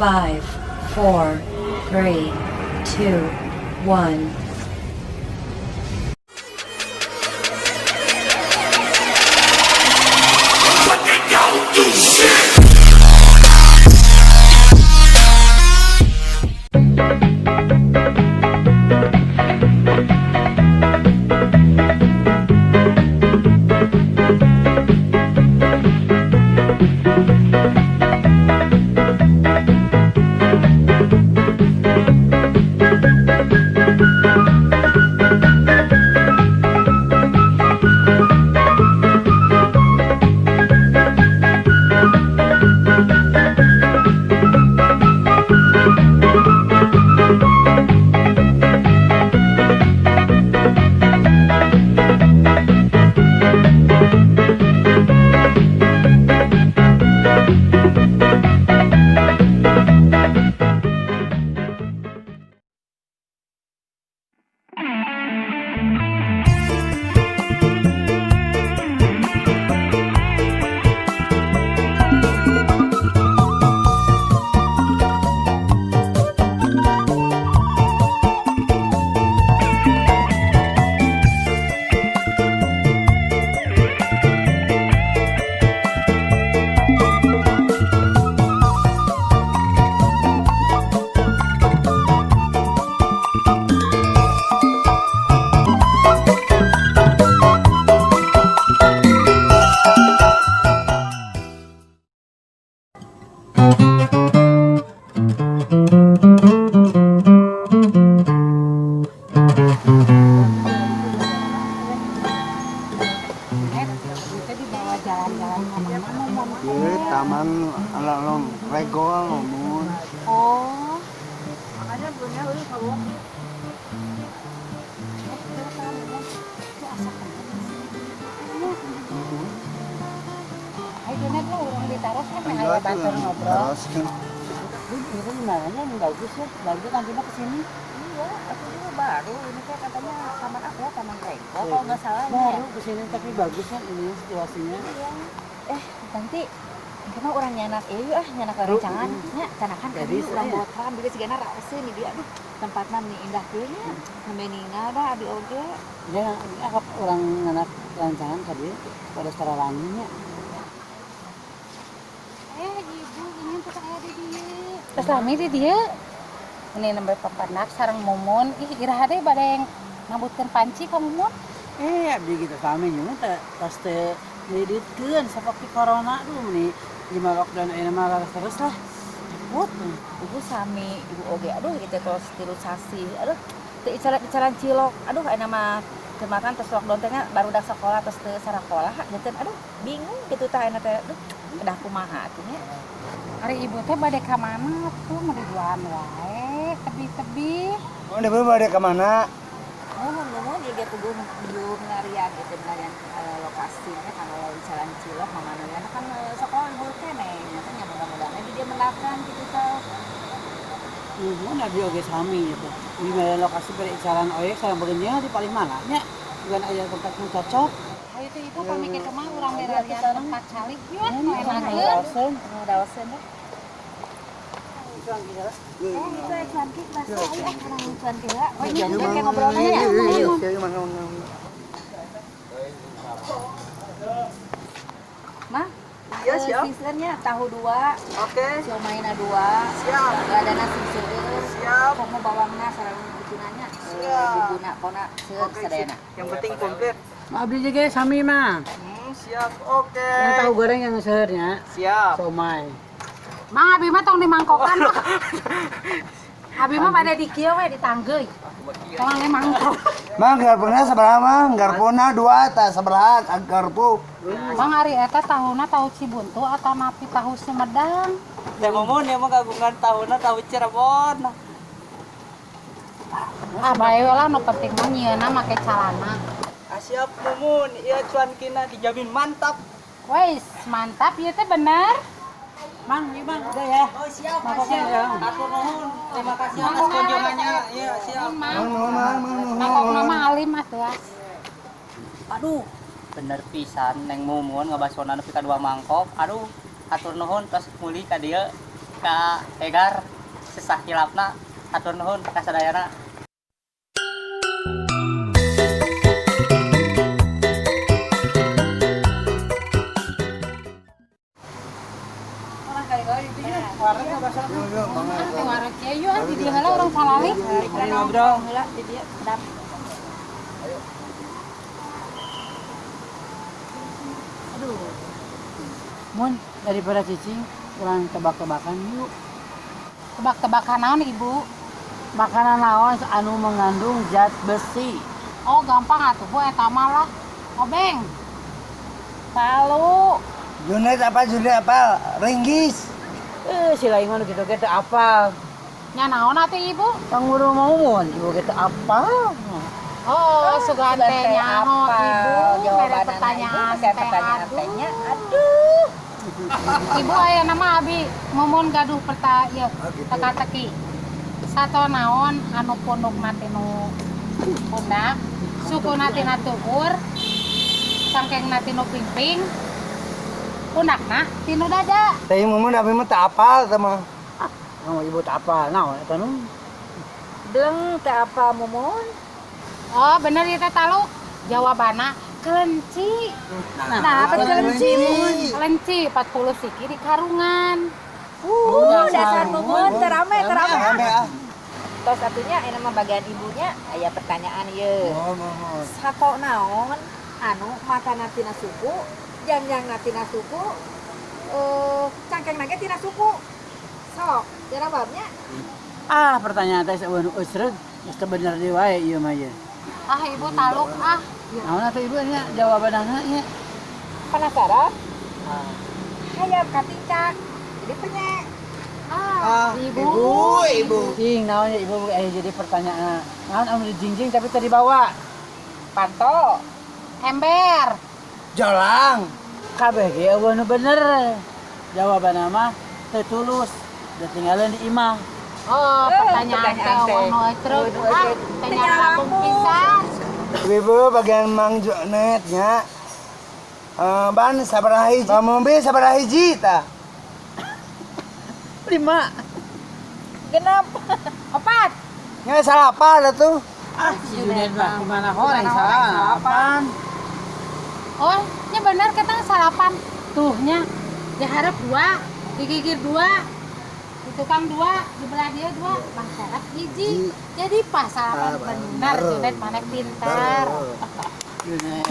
5, 4, 3, 2, 1. Taman alam regol ngomong. Oh, makanya punya udah kamu. Ayo net lo orang di teras kan ayo bantu ngobrol. Ini gimana nya bagus ya, bagus nantinya kesini. Iya, aku juga baru. Ini kayak katanya taman apa ya, taman regol kalau nggak salah. Baru kesini tapi bagus kan ini situasinya. Iya. Nanti karena orang nyanak nyanak rancangan nya canakan tadi urang botran juga sigana raeseun di dia aduh tempatna nih indah teh nya sampai ninggal dah abi oge ya akap orang nyanak rancangan tadi pada secara langinya ibu ini tuh aya di dieu tos lami di dieu ini nembe papanak sareng mumun ih iraha deui bade yang ngabutkeun panci ka mumun Abdi gitu sami nya teh tas teh ngiditkeun seperti corona tuh nih lima lockdown ini mah terus lah. Ibu sami ibu oge aduh itu terus sterilisasi aduh teu icalan cilok aduh aya mah kemakan terus lockdown teh baru dak sekolah terus teu sarakolah gitu aduh bingung gitu tah aya teh aduh udah kumaha atuh nya ari ibu teh bade ka mana tuh meriduan wae tebi-tebi Udah bade ka mana? Ngomong dia kudu belum ngarian gitu ngarian lokasinya kalau di Jalan Cilok mana ya kan sekolah libur keneh nyatanya mudah-mudahan dia menerapkan gitu tau. Mana dia oge sami gitu. Di mana lokasi bade jalan oye sareng beunnya di paling mana nya? Bukan aya tempat nu cocok. Ayo itu kami ke kemah urang merarian tempat calik yeuh enakeun. Daoseun deh. Cantik bahasa ayah orang cantik ya. Oh ini kayak ngobrolnya ya. Mah, iya siap. Sislernya tahu 2. Oke. Siomaina 2. Siap. Ada nasi seueur. Siap. Komo bawangna sareng bikinannya. Siap. Diguna kona seueur sadayana. Yang penting komplit. Abdi juga sami mah. Siap. Oke. Yang tahu goreng yang seurnya. Siap. Somai. Mang abi mah tong dimangkokan mah. Abi mah pada di kieu we ditanggeuy. Tolong ge mangkok. Mang garpuna sabaraha mang? Garpuna 2 tah sabaraha garpu? Mang ari eta tahuna tahu Cibuntu atau mapi tahu Sumedang? Ya mumun ya mah kagungan tahunna tahu Cirebon. Ah bae we lah nu penting mah nyieuna make calana. Siap mumun, ieu cuan kina dijamin mantap. Weis, mantap ieu teh bener. Mang, iya bang, udah ya. Oh siap, siap. Aku nuhun. Terima kasih atas kunjungannya. Iya, siap. Mangkok nama alim mas tuas. Aduh, bener pisan Neng Mumun ngabasona nepi ka 2 mangkok. Aduh, atur nuhun tos muli ka dieu. Kak Egar sesah kilapna atur nuhun ka sadayana. Orang salali. Ngobrol. Mun daripada cicing kurang tebak-tebakan yuk. Tebak-tebakan naon Ibu? Makanan naon anu mengandung zat besi. Oh gampang atuh Bu eta mah lah. Obeng. Palu. Junet apa? Ringgis. Si lain mah gitu gitu apal. Nya naon atuh Ibu? Panguru mau mun ibu gitu apal. Oh, sugan teh nyaho Ibu. Mere Jawaban pertanyaan saya teh pertanyaan aduh. tehnya. Aduh. Ibu aya nama abi mumun gaduh ieu teka-teki. Sato naon anu pundukna teh nu pundak, sukuna tina tukur, sangkengna tinu pingping, pundakna tinu dada. Teh mumun abi mah teu apal teh mah. Mau ibu tak apal naon eta nu? Belum tak apa mumun. Oh, bener ieu teh taluk. Jawabanna kelenci. Nah, apa kelenci? Kelenci 40 siki di karungan. Dasar mumun terame. Rame ah. Tos satunya ini mah bagian ibunya aya pertanyaan ieu. Mohon. Sato naon anu makanan tina suku, jangjangna tina suku, cangkengna ge tina suku. Sok, jawabnya Pertanyaan teh eueun eusreug, geus teu bener deui wae ieu mah ye. Ah, Ibu taluk ah. Naon atuh ibu nya jawabanna nya? penasaran? Hayap katicak. Jadi penyek. Ibu. Cing naon ya ibu jadi pertanyaan. Naon anu dijingjing tapi teu dibawa. Panto. Ember. Jolang. Kabeh ge eueuh nu bener. Jawabanna mah teu tulus. Da tinggalin di imah. Oh, pertanyaan teh nu etreg. Tanya langkung pisan. Ibu bagian Mang Jonet nya. Ban sabaraha hiji? Mobil sabaraha hiji tah? 5. Genep. 4. Nya salah apa dah tuh? Si Junaid mah gimana orang salah? Apaan? Oh, nya bener kita sarapan. Tuhnya diharap 2, digigir 2, di tukang 2, di belah dia 2, bang syarat hiji. Jadi pas sarapan bener, Junet mana pintar. Junaid.